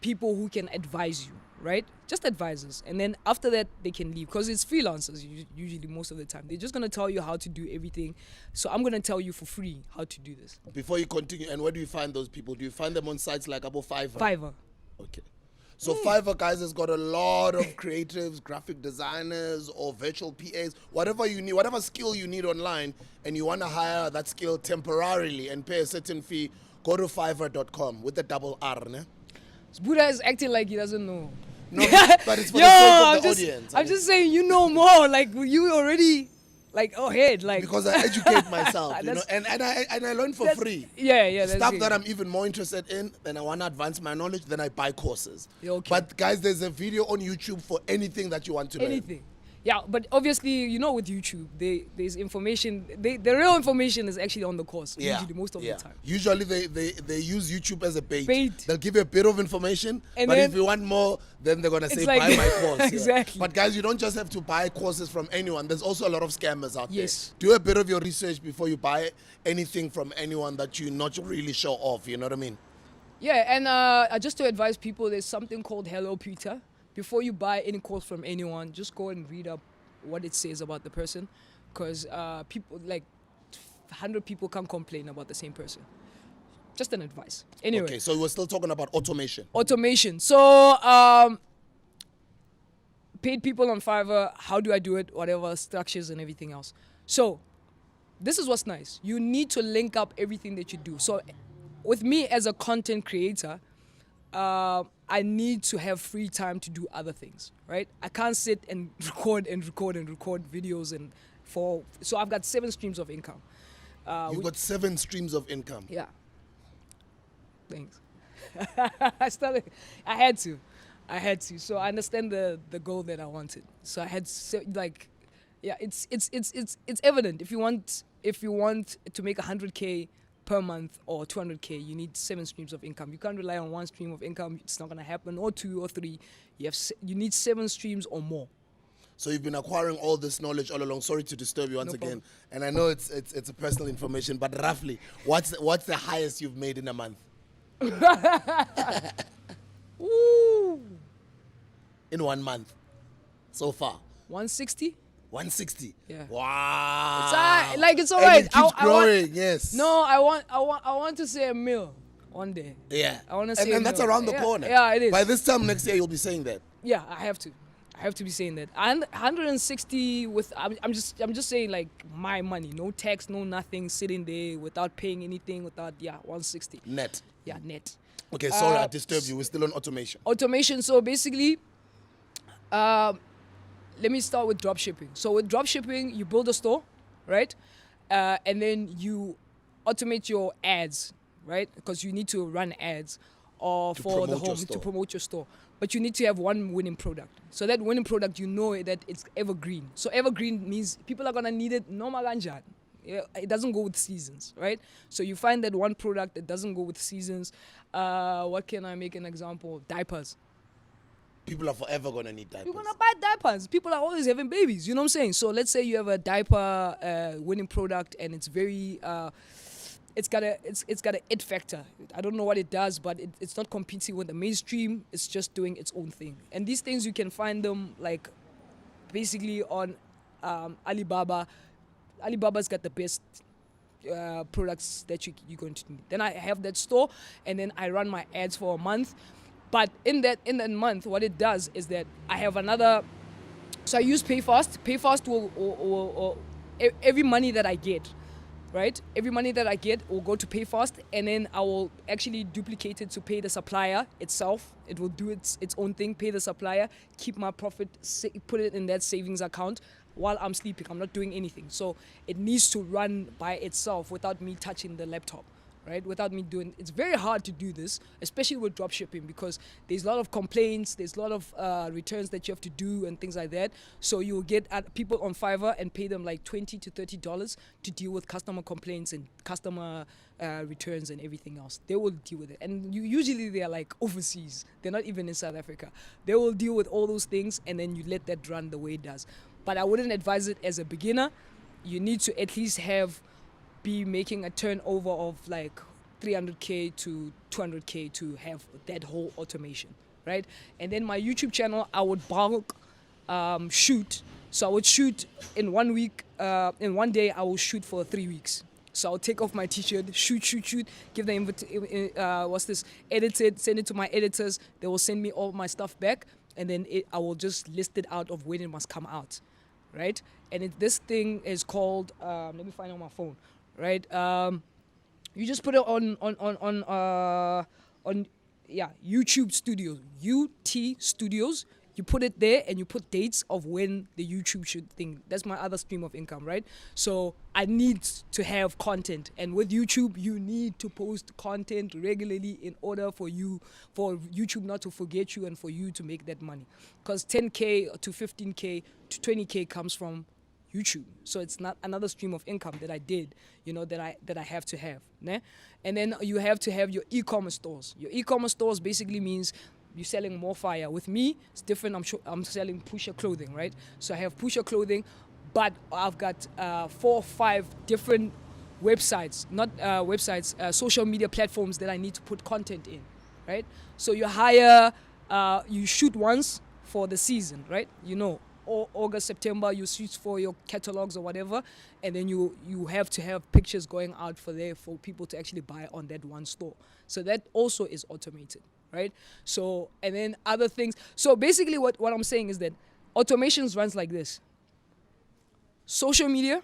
people who can advise you, right? Just advisors. And then after that, they can leave because it's freelancers usually most of the time. They're just going to tell you how to do everything. So I'm going to tell you for free how to do this. Before you continue, and where do you find those people? Do you find them on sites like Abo Fiverr? Fiverr. Okay. So Fiverr, guys, has got a lot of creatives, graphic designers, or virtual PAs, whatever you need, whatever skill you need online, and you want to hire that skill temporarily and pay a certain fee, go to fiverr.com with the double R, ne? Buddha is acting like he doesn't know. No, but it's for the sake of the audience. I'm just saying, you know more. Like, you already, like, ahead. Like, because I educate myself, you know, and I learn for free. Yeah. Stuff that I'm even more interested in, then I want to advance my knowledge, then I buy courses. Okay. But guys, there's a video on YouTube for anything that you want to learn. Anything. Yeah, but obviously, you know, with YouTube, there's information. The real information is actually on the course. Yeah. Usually, most of the time. Usually, they use YouTube as a bait. Bait. They'll give you a bit of information, and but if you want more, then they're gonna say, like, buy my course. Exactly. But guys, you don't just have to buy courses from anyone. There's also a lot of scammers out there. Yes. Do a bit of your research before you buy anything from anyone that you're not really sure of. You know what I mean? Yeah, and just to advise people, there's something called Hello Peter. Before you buy any course from anyone, just go and read up what it says about the person, because people, like 100 people can't complain about the same person. Just an advice. Anyway. Okay, so we're still talking about automation. Automation. So paid people on Fiverr, how do I do it? Whatever, structures and everything else. So this is what's nice. You need to link up everything that you do. So with me as a content creator, I need to have free time to do other things, right? I can't sit and record videos so I've got 7 streams of income. You've got 7 streams of income. Yeah. Thanks. I had to. So I understand the goal that I wanted. So I had to, like, yeah, it's evident. If you want if you want to make 100K per month or 200K, you need 7 streams of income. You can't rely on one stream of income. It's not going to happen, or 2 or 3. You need 7 streams or more. So you've been acquiring all this knowledge all along. Sorry to disturb you once again. And I know it's a personal information, but roughly, what's the highest you've made in a month? Ooh. In 1 month, so far. 160? 160. Yeah. Wow. It's all And right. it keeps growing. Yes. No, I want to say a mil one day. Yeah. I want to say. And that's around the corner. Yeah, it is. By this time next year, you'll be saying that. Yeah, I have to be saying that. And 160 with I'm just saying like my money, no tax, no nothing, sitting there without paying anything, without 160 net. Yeah, net. Okay, sorry I disturbed you. We're still on automation. Automation. So basically, let me start with dropshipping. So with dropshipping, you build a store, right? And then you automate your ads, right? Because you need to run ads or for the home to promote your store. But you need to have one winning product. So that winning product, you know that it's evergreen. So evergreen means people are gonna need it no maganjan. Yeah, it doesn't go with seasons, right? So you find that one product that doesn't go with seasons. What can I make an example of? Diapers. People are forever going to need diapers. You're going to buy diapers. People are always having babies. You know what I'm saying? So let's say you have a diaper winning product and it's very, it's got a it factor. I don't know what it does, but it's not competing with the mainstream. It's just doing its own thing. And these things, you can find them like basically on Alibaba. Alibaba's got the best products that you're going to need. Then I have that store, and then I run my ads for a month. But in that month, what it does is that I have another. So I use PayFast. PayFast will every money that I get, right? Every money that I get will go to PayFast, and then I will actually duplicate it to pay the supplier itself. It will do its own thing, pay the supplier, keep my profit, put it in that savings account while I'm sleeping. I'm not doing anything. So it needs to run by itself without me touching the laptop, right? Without me doing, it's very hard to do this, especially with dropshipping, because there's a lot of complaints, there's a lot of returns that you have to do and things like that. So you'll get people on Fiverr and pay them like $20 to $30 to deal with customer complaints and customer returns and everything else. They will deal with it. And usually they're like overseas. They're not even in South Africa. They will deal with all those things, and then you let that run the way it does. But I wouldn't advise it as a beginner. You need to at least be making a turnover of like 300K to 200K to have that whole automation, right? And then my YouTube channel, I would bulk shoot. So I would shoot in 1 week. In one day, I will shoot for 3 weeks. So I'll take off my t-shirt, shoot, give the edit it, send it to my editors. They will send me all my stuff back, and then I will just list it out of when it must come out, right? And this thing is called, let me find it on my phone, right? You just put it on YouTube Studios, UT Studios. You put it there and you put dates of when the YouTube should thing. That's my other stream of income, right? So I need to have content. And with YouTube, you need to post content regularly in order for YouTube not to forget you and for you to make that money. Because 10K to 15K to 20K comes from YouTube. So it's not another stream of income that I did, that I have to have. Né? And then you have to have your e-commerce stores. Your e-commerce stores basically means you're selling more fire. With me, it's different. I'm selling Pusha clothing, right? So I have Pusha clothing, but I've got 4 or 5 different websites, social media platforms that I need to put content in, right? So you you shoot once for the season, right? August, September, you shoot for your catalogs or whatever, and then you have to have pictures going out for people to actually buy on that one store. So that also is automated, right? So, and then other things. So basically what I'm saying is that automations runs like this. Social media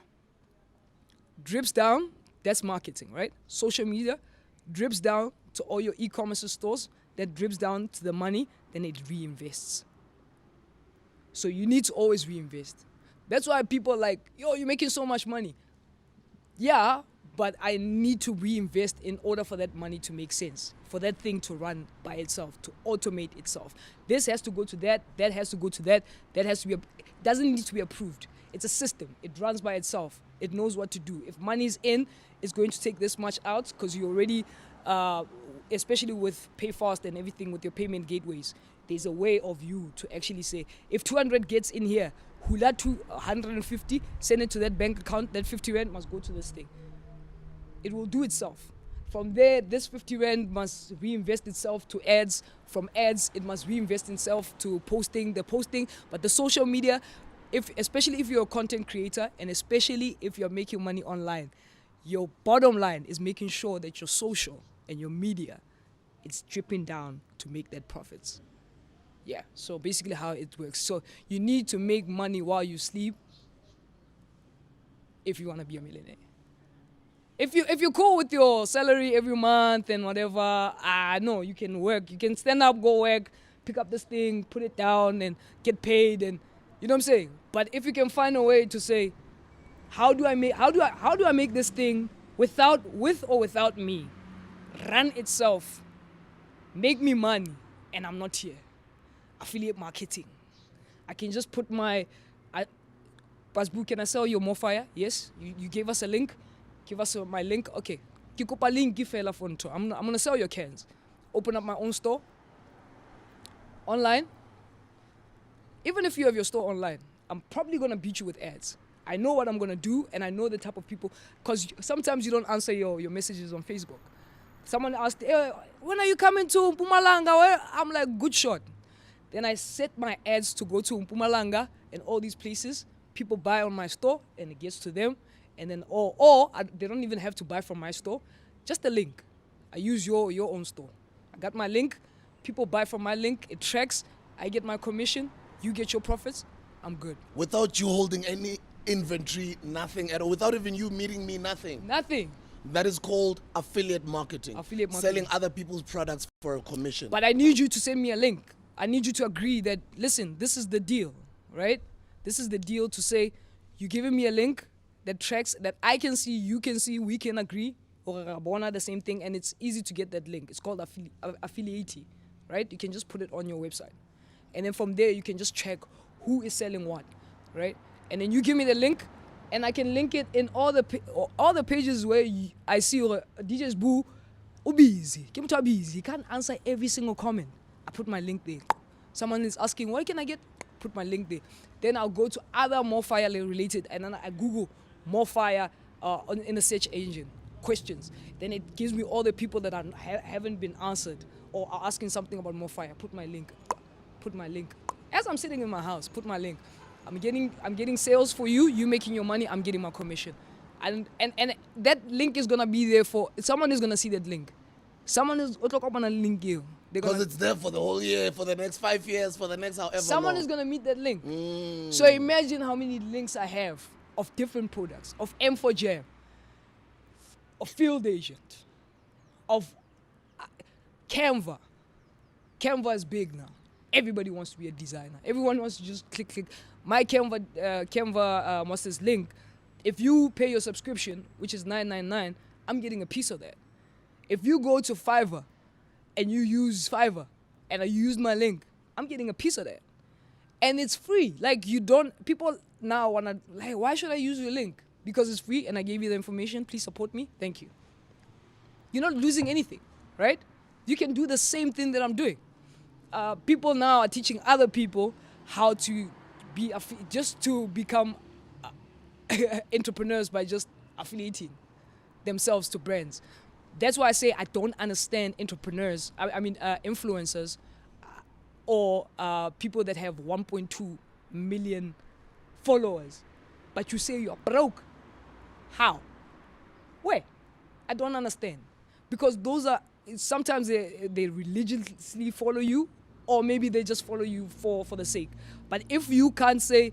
drips down, that's marketing, right? Social media drips down to all your e-commerce stores, that drips down to the money, then it reinvests. So you need to always reinvest. That's why people are like, yo, you're making so much money. Yeah, but I need to reinvest in order for that money to make sense, for that thing to run by itself, to automate itself. This has to go to that has to go to that has to be, doesn't need to be approved. It's a system. It runs by itself. It knows what to do. If money's in, it's going to take this much out because you already, especially with PayFast and everything with your payment gateways, there's a way of you to actually say, if 200 gets in here, hula to 150, send it to that bank account, that 50 rand must go to this thing. It will do itself. From there, this 50 rand must reinvest itself to ads. From ads, it must reinvest itself to posting, but the social media, especially if you're a content creator and especially if you're making money online, your bottom line is making sure that your social and your media, it's dripping down to make that profits. Yeah, so basically how it works. So you need to make money while you sleep if you want to be a millionaire. If you're cool with your salary every month and whatever, no, you can work. You can stand up, go work, pick up this thing, put it down and get paid, and you know what I'm saying? But if you can find a way to say, how do I make this thing with or without me run itself, make me money, and I'm not here. Affiliate marketing. I can just put my Pasbu, can I sell you more fire? Yes. You gave us a link. Give us my link. Okay. Kikopa link give fella phone to. I'm gonna sell your cans. Open up my own store. Online. Even if you have your store online, I'm probably gonna beat you with ads. I know what I'm gonna do, and I know the type of people, because sometimes you don't answer your messages on Facebook. Someone asked, hey, when are you coming to Mpumalanga? I'm like, good shot. Then I set my ads to go to Mpumalanga and all these places. People buy on my store and it gets to them. And then, they don't even have to buy from my store. Just a link. I use your own store. I got my link. People buy from my link. It tracks. I get my commission. You get your profits. I'm good. Without you holding any inventory, nothing at all. Without even you meeting me, nothing. Nothing. That is called affiliate marketing. Affiliate marketing. Selling other people's products for a commission. But I need you to send me a link. I need you to agree that, listen, this is the deal, right? This is the deal to say, you're giving me a link that tracks, that I can see, you can see, we can agree, or Rabona, the same thing, and it's easy to get that link. It's called affiliate, right? You can just put it on your website. And then from there, you can just check who is selling what, right? And then you give me the link, and I can link it in all the pages where I see DJ's boo, busy. He can't answer every single comment. I put my link there. Someone is asking, what can I get? Put my link there. Then I'll go to other more fire related, and then I Google more fire in the search engine questions. Then it gives me all the people that haven't been answered or are asking something about more fire. Put my link. As I'm sitting in my house, put my link. I'm getting sales for you. You making your money. I'm getting my commission. And that link is gonna be there for someone is gonna see that link. Someone is gonna link you. Because it's there for the whole year, for the next 5 years, for the next however Someone long. is gonna meet that link. So imagine how many links I have of different products, of M4Jam, of Field Agent, of Canva. Canva is big now. Everybody wants to be a designer. Everyone wants to just click. My Canva Masters link. If you pay your subscription, which is $9.99, I'm getting a piece of that. If you go to Fiverr and you use Fiverr and I use my link, I'm getting a piece of that. And it's free. Like people now wanna, like, why should I use your link? Because it's free and I gave you the information. Please support me. Thank you. You're not losing anything, right? You can do the same thing that I'm doing. People now are teaching other people how to become entrepreneurs by just affiliating themselves to brands. That's why I say I don't understand entrepreneurs, influencers, or people that have 1.2 million followers, but you say you're broke. How? Where? I don't understand. Because those are, sometimes they religiously follow you, or maybe they just follow you for the sake. But if you can't say,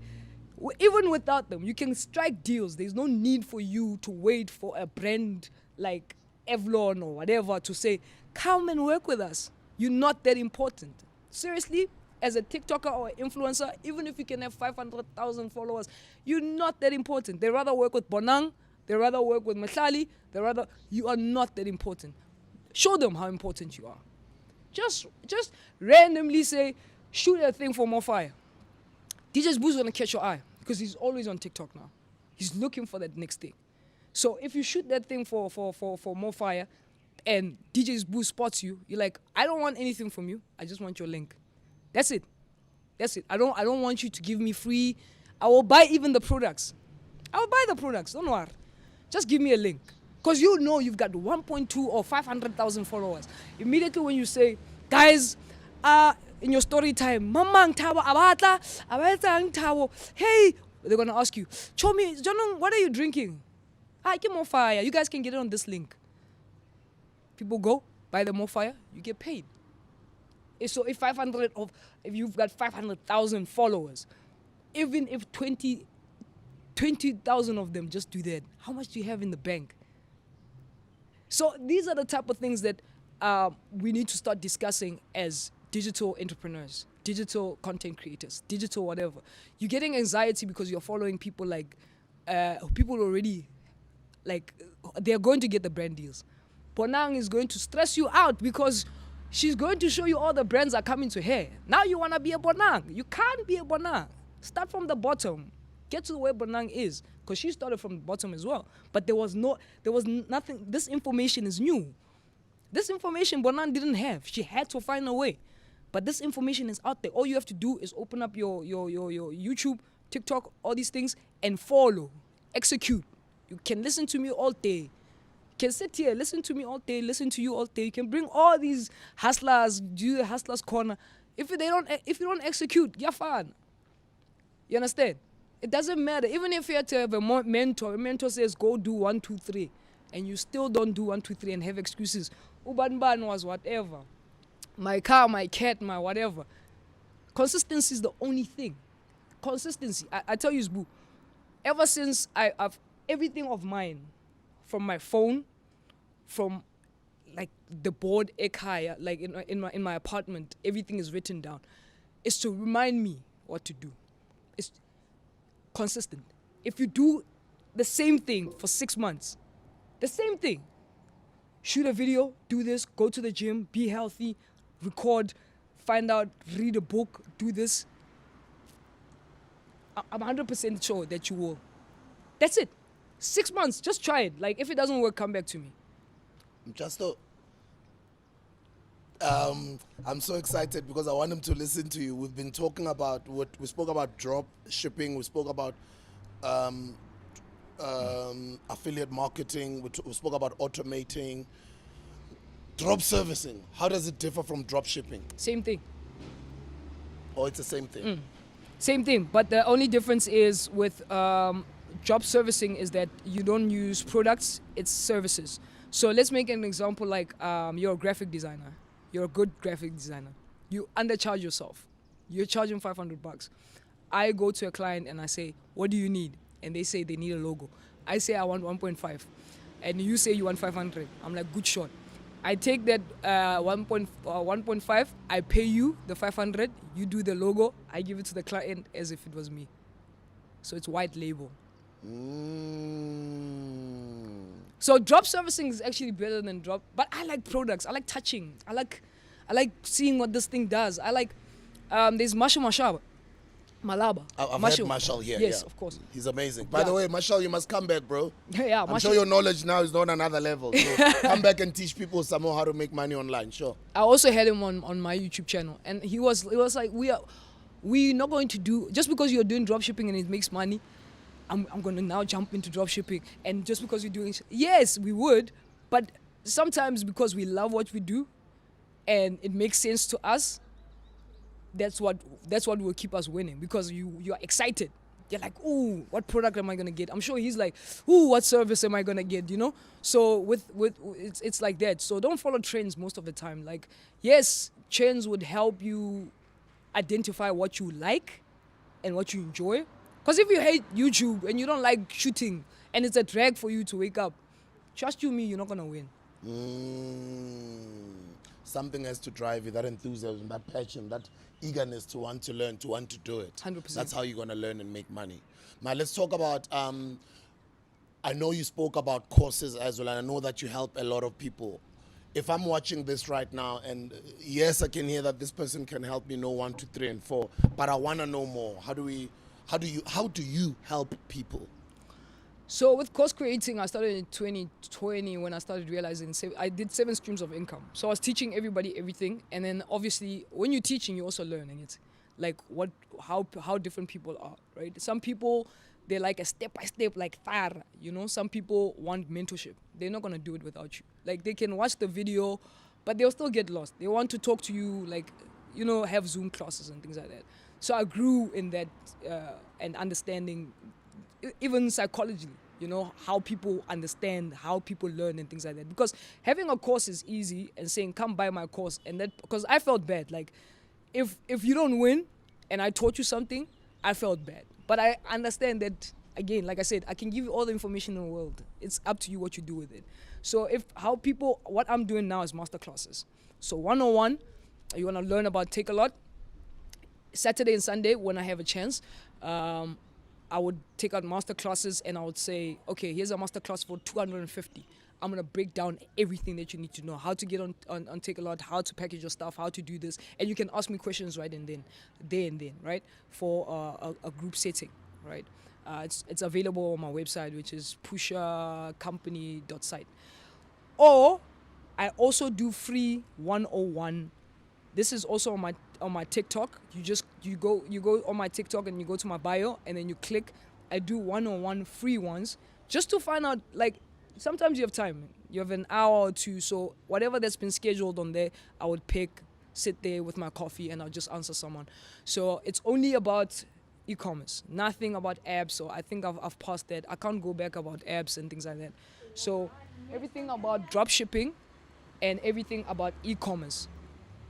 even without them, you can strike deals. There's no need for you to wait for a brand like Evlon or whatever to say, come and work with us. You're not that important. Seriously, as a TikToker or influencer, even if you can have 500,000 followers, you're not that important. They rather work with Bonang, they rather work with Mahlali, you are not that important. Show them how important you are. Just randomly say, shoot a thing for more fire. DJ's Boo's gonna catch your eye. because he's always on TikTok now. He's looking for that next thing. So if you shoot that thing for more fire, and DJ's Boo spots you, you're like, I don't want anything from you. I just want your link. That's it. That's it. I don't want you to give me free. I will buy even the products. I will buy the products. Don't worry. Just give me a link. Because you know you've got 1.2 or 500,000 followers. Immediately when you say, guys, in your story time, Mama Ngtabo, Abata Ngtabo, hey, they're going to ask you, Chomi, Jonong, what are you drinking? Get more fire. You guys can get it on this link. People go, buy the more fire, you get paid. So if you've got 500,000 followers, even if 20,000 of them just do that, how much do you have in the bank? So these are the type of things that we need to start discussing as digital entrepreneurs, digital content creators, digital whatever. You're getting anxiety because you're following people like, people already, like, they're going to get the brand deals. Bonang is going to stress you out because she's going to show you all the brands are coming to her. Now you want to be a Bonang. You can't be a Bonang. Start from the bottom. Get to where Bonang is, because she started from the bottom as well. But there was nothing. This information is new. This information Bonang didn't have. She had to find a way. But this information is out there. All you have to do is open up your YouTube, TikTok, all these things, and follow, execute. You can listen to me all day. You can sit here, listen to me all day, listen to you all day. You can bring all these hustlers, do the hustlers corner. If you don't execute, you're fine. You understand? It doesn't matter. Even if you have to have a mentor says go do 1, 2, 3, and you still don't do 1, 2, 3 and have excuses. Uban was whatever. My car, my cat, my whatever. Consistency is the only thing. Consistency. I tell you, Zbu, ever since I've everything of mine, from my phone, from like the board ekaya, like in my apartment, everything is written down. It's to remind me what to do. It's consistent. If you do the same thing for 6 months, the same thing, shoot a video, do this, go to the gym, be healthy, record, find out, read a book, do this, I'm 100% sure that you will. That's it. 6 months, just try it. Like, if it doesn't work, come back to me. I'm so excited because I want him to listen to you. We've been talking about we spoke about drop shipping, we spoke about affiliate marketing, we spoke about automating. Drop servicing, how does it differ from drop shipping? Same thing. Oh, it's the same thing. Same thing, but the only difference is with job servicing is that you don't use products, it's services. So let's make an example like you're a graphic designer. You're a good graphic designer. You undercharge yourself. You're charging $500. I go to a client and I say, what do you need? And they say they need a logo. I say I want 1.5. And you say you want 500. I'm like, good shot. I take that 1.5, I pay you the 500, you do the logo, I give it to the client as if it was me. So it's white label. So drop servicing is actually better than drop, but I like products. I like touching. I like seeing what this thing does. I like there's Malaba. I've had Marshall here. Yes, yeah. of course. He's amazing. By the way, Marshall, you must come back, bro. Yeah, I'm sure your knowledge now is on another level. So come back and teach people some more how to make money online. Sure. I also had him on my YouTube channel, and it was like we're not going to do just because you're doing dropshipping and it makes money. I'm going to now jump into dropshipping, and just because you're doing yes, we would, but sometimes because we love what we do, and it makes sense to us. That's what will keep us winning, because you're excited. You're like, ooh, what product am I gonna get? I'm sure he's like, ooh, what service am I gonna get? You know. So with it's like that. So don't follow trends most of the time. Like, yes, trends would help you identify what you like and what you enjoy. Because if you hate YouTube and you don't like shooting and it's a drag for you to wake up, trust you me, you're not gonna win. Something has to drive you, that enthusiasm, that passion, that eagerness to want to learn, to want to do it. 100%. That's how you're going to learn and make money. Now, let's talk about, I know you spoke about courses as well, and I know that you help a lot of people. If I'm watching this right now, and yes, I can hear that this person can help me know 1, 2, 3, and 4, but I want to know more. How do How do you help people? So with course creating, I started in 2020 when I started realizing I did 7 streams of income. So I was teaching everybody everything, and then obviously when you're teaching, you're also learning it, like how different people are, right? Some people, they like a step-by-step, like far, you know. Some people want mentorship. They're not gonna do it without you. Like they can watch the video, but they'll still get lost. They want to talk to you, like, you know, have Zoom classes and things like that. So I grew in that and understanding, even psychologically, you know, how people understand, how people learn and things like that. Because having a course is easy and saying, come buy my course. And that, because I felt bad. Like, if you don't win and I taught you something, I felt bad. But I understand that, again, like I said, I can give you all the information in the world. It's up to you what you do with it. So what I'm doing now is masterclasses. So 101, you want to learn about Takealot. Saturday and Sunday, when I have a chance, I would take out master classes and I would say, okay, here's a master class for 250. I'm going to break down everything that you need to know, how to get on Takealot, how to package your stuff, how to do this. And you can ask me questions right and then, right, for a group setting, right? It's available on my website, which is pushacompany.site. Or I also do free 101. This is also on my TikTok. You go on my TikTok and you go to my bio and then you click. I do 101 free ones just to find out, like, sometimes you have time. You have an hour or two, so whatever that's been scheduled on there, I would sit there with my coffee and I'll just answer someone. So it's only about e-commerce, nothing about apps. So I think I've passed that. I can't go back about apps and things like that. So everything about dropshipping and everything about e-commerce,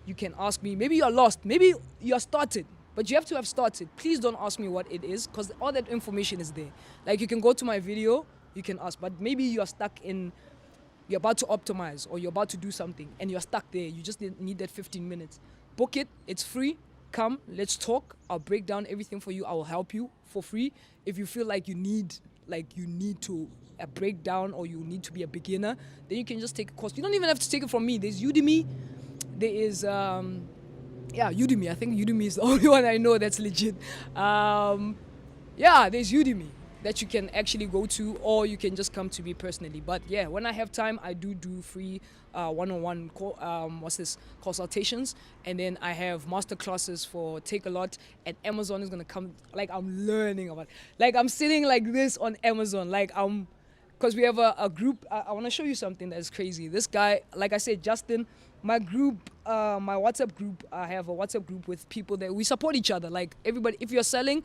you can ask me. Maybe you're lost. Maybe you're started, but you have to have started. Please don't ask me what it is, because all that information is there. Like, you can go to my video, you can ask, but maybe you're stuck you're about to optimize or you're about to do something and you're stuck there. You just need that 15 minutes. Book it. It's free. Come, let's talk. I'll break down everything for you. I will help you for free. If you feel like you need to a breakdown or you need to be a beginner, then you can just take a course. You don't even have to take it from me. There's Udemy. There is, Udemy. I think Udemy is the only one I know that's legit. There's Udemy that you can actually go to, or you can just come to me personally. But yeah, when I have time, I do free 101 consultations, and then I have master classes for Takealot, and Amazon is gonna come. Like, I'm learning about, like, I'm sitting like this on Amazon, like because we have a group. I want to show you something that's crazy. This guy, like I said, Justin, my group, my WhatsApp group, I have a WhatsApp group with people that we support each other. Like, everybody, if you're selling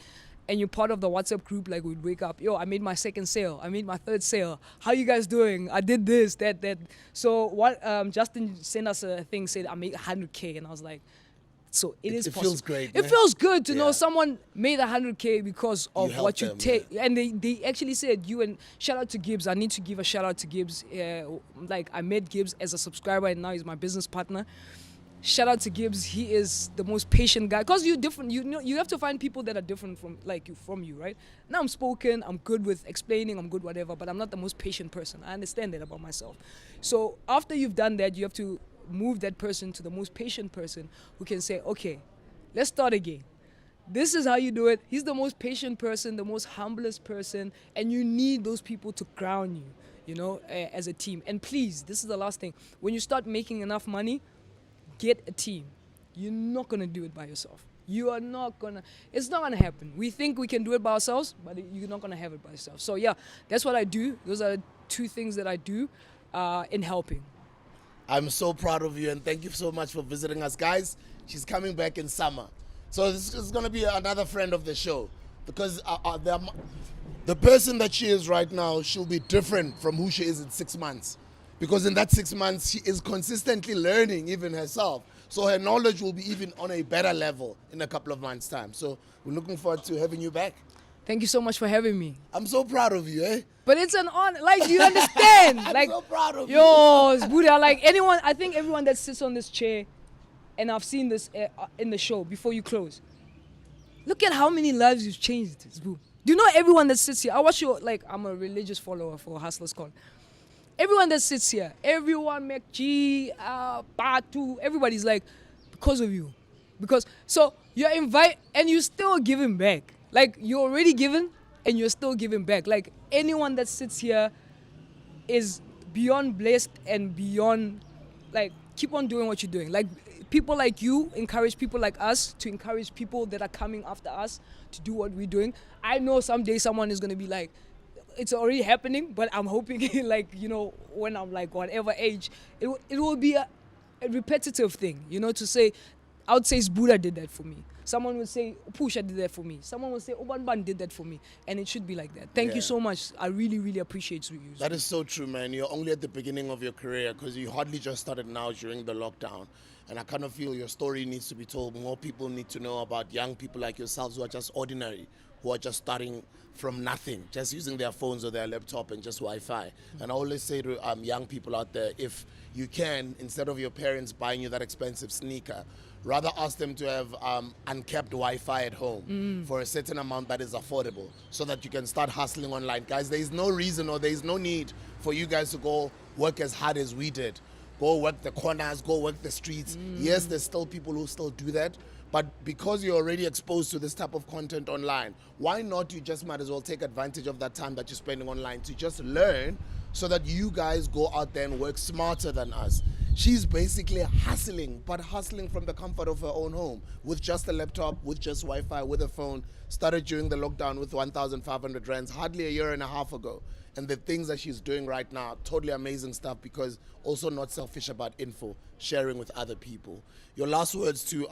and you're part of the WhatsApp group, like, we'd wake up, yo, I made my 2nd sale, I made my 3rd sale, how you guys doing? I did this, that. So what Justin sent us a thing, said I made 100K, and I was like, so it is possible. It feels great. It feels good to know someone made 100K because of what you take. Yeah. And they actually said, shout out to Gibbs. I need to give a shout out to Gibbs. Like, I met Gibbs as a subscriber and now he's my business partner. Shout out to Gibbs. He is the most patient guy. Because you're different. You know, you have to find people that are different from you, right? Now I'm spoken, I'm good with explaining, I'm good whatever, but I'm not the most patient person. I understand that about myself. So after you've done that, you have to move that person to the most patient person who can say, okay, let's start again. This is how you do it. He's the most patient person, the most humblest person, and you need those people to ground you, you know, as a team. And please, this is the last thing. When you start making enough money, get a team. You're not going to do it by yourself. It's not going to happen. We think we can do it by ourselves, but you're not going to have it by yourself. So yeah, that's what I do. Those are 2 things that I do in helping. I'm so proud of you, and thank you so much for visiting us, guys. She's coming back in summer. So this is going to be another friend of the show, because the person that she is right now, she'll be different from who she is in 6 months. Because in that 6 months, she is consistently learning even herself. So her knowledge will be even on a better level in a couple of months' time. So we're looking forward to having you back. Thank you so much for having me. I'm so proud of you, eh? But it's an honor. Like, you understand? I'm so proud of you. Yo, Buddha, like, I think everyone that sits on this chair, and I've seen this in the show before you close, look at how many lives you've changed, Zbu. Do you know everyone that sits here? I watch you, like, I'm a religious follower for Hustlers Con. Everyone that sits here, everyone, McG, Batu, everybody's like, because of you. So you're invited, and you're still giving back. Like, you're already given and you're still giving back. Like, anyone that sits here is beyond blessed and beyond, like, keep on doing what you're doing. Like, people like you encourage people like us to encourage people that are coming after us to do what we're doing. I know someday someone is going to be like, it's already happening, but I'm hoping, like, you know, when I'm like whatever age, it will be a repetitive thing, you know, to say, I would say Buddha did that for me. Someone would say A Pusha did that for me. Someone would say Obanban did that for me. And it should be like that. Thank you so much. I really, really appreciate you. That is so true, man. You're only at the beginning of your career because you hardly just started now during the lockdown. And I kind of feel your story needs to be told. More people need to know about young people like yourselves who are just ordinary, who are just starting from nothing, just using their phones or their laptop and just Wi-Fi. And I always say to young people out there, if you can, instead of your parents buying you that expensive sneaker, rather ask them to have uncapped Wi-Fi at home for a certain amount that is affordable so that you can start hustling online. Guys, there is no reason or there is no need for you guys to go work as hard as we did. Go work the corners, go work the streets. Yes, there's still people who still do that. But because you're already exposed to this type of content online, why not you just might as well take advantage of that time that you're spending online to just learn so that you guys go out there and work smarter than us. She's basically hustling, but hustling from the comfort of her own home with just a laptop, with just Wi-Fi, with a phone. Started during the lockdown with 1,500 rands, hardly a year and a half ago. And the things that she's doing right now, totally amazing stuff, because also not selfish about info, sharing with other people. Your last words to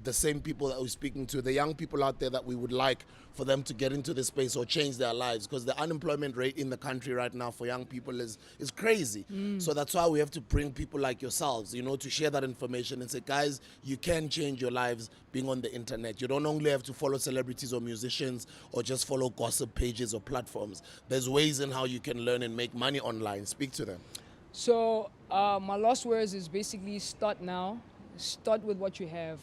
the same people that we're speaking to, the young people out there that we would like for them to get into this space or change their lives, because the unemployment rate in the country right now for young people is crazy. So that's why we have to bring people like yourselves, you know, to share that information and say, guys, you can change your lives being on the internet. You don't only have to follow celebrities or musicians or just follow gossip pages or platforms. There's ways in how you can learn and make money online. Speak to them. So my last words is basically start now. Start with what you have.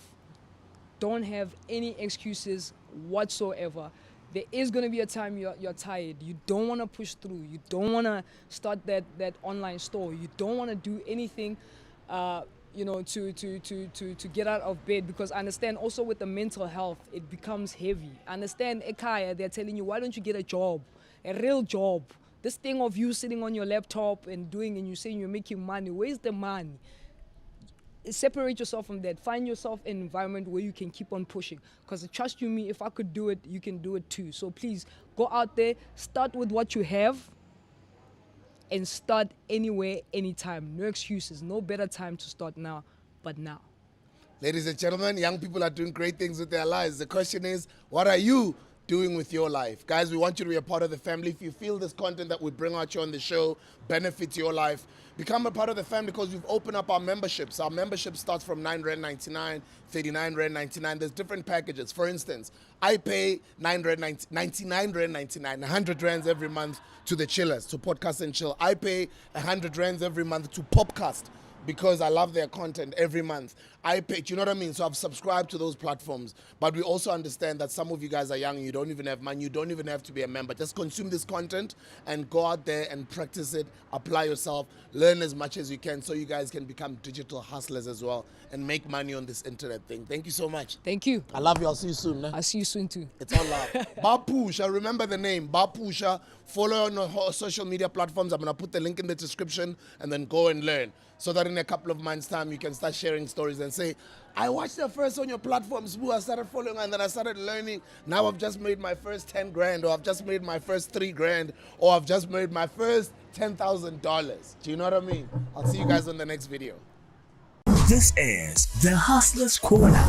Don't have any excuses whatsoever. There is going to be a time you're tired. You don't want to push through. You don't want to start that online store. You don't want to do anything you know, to get out of bed, because I understand also with the mental health, it becomes heavy. I understand Ekaya, they're telling you, why don't you get a job, a real job? This thing of you sitting on your laptop and you saying you're making money, where's the money? Separate yourself from that. Find yourself an environment where you can keep on pushing. Because trust you me, if I could do it, you can do it too. So please, go out there, start with what you have, and start anywhere, anytime. No excuses. No better time to start now, but now. Ladies and gentlemen, young people are doing great things with their lives. The question is, what are you doing with your life? Guys, we want you to be a part of the family. If you feel this content that we bring out here on the show benefits your life, become a part of the family, because we've opened up our memberships. Our membership starts from 9.99, 39.99. There's different packages. For instance, I pay 99.99, 100 rands every month to the chillers, to Podcast and Chill. I pay 100 rands every month to Popcast, because I love their content every month. I pay, you know what I mean? So I've subscribed to those platforms. But we also understand that some of you guys are young and you don't even have money. You don't even have to be a member. Just consume this content and go out there and practice it, apply yourself, learn as much as you can so you guys can become digital hustlers as well and make money on this internet thing. Thank you so much. Thank you. I love you. I'll see you soon. I'll see you soon too. It's all love. A Pusha, remember the name. A Pusha. Follow on our social media platforms. I'm going to put the link in the description, and then go and learn, so that in a couple of months' time you can start sharing stories and say, I watched the first on your platforms, boo. I started following and then I started learning. Now I've just made my first 10 grand, or I've just made my first 3 grand, or I've just made my first $10,000. Do you know what I mean? I'll see you guys on the next video. This is the Hustler's Corner.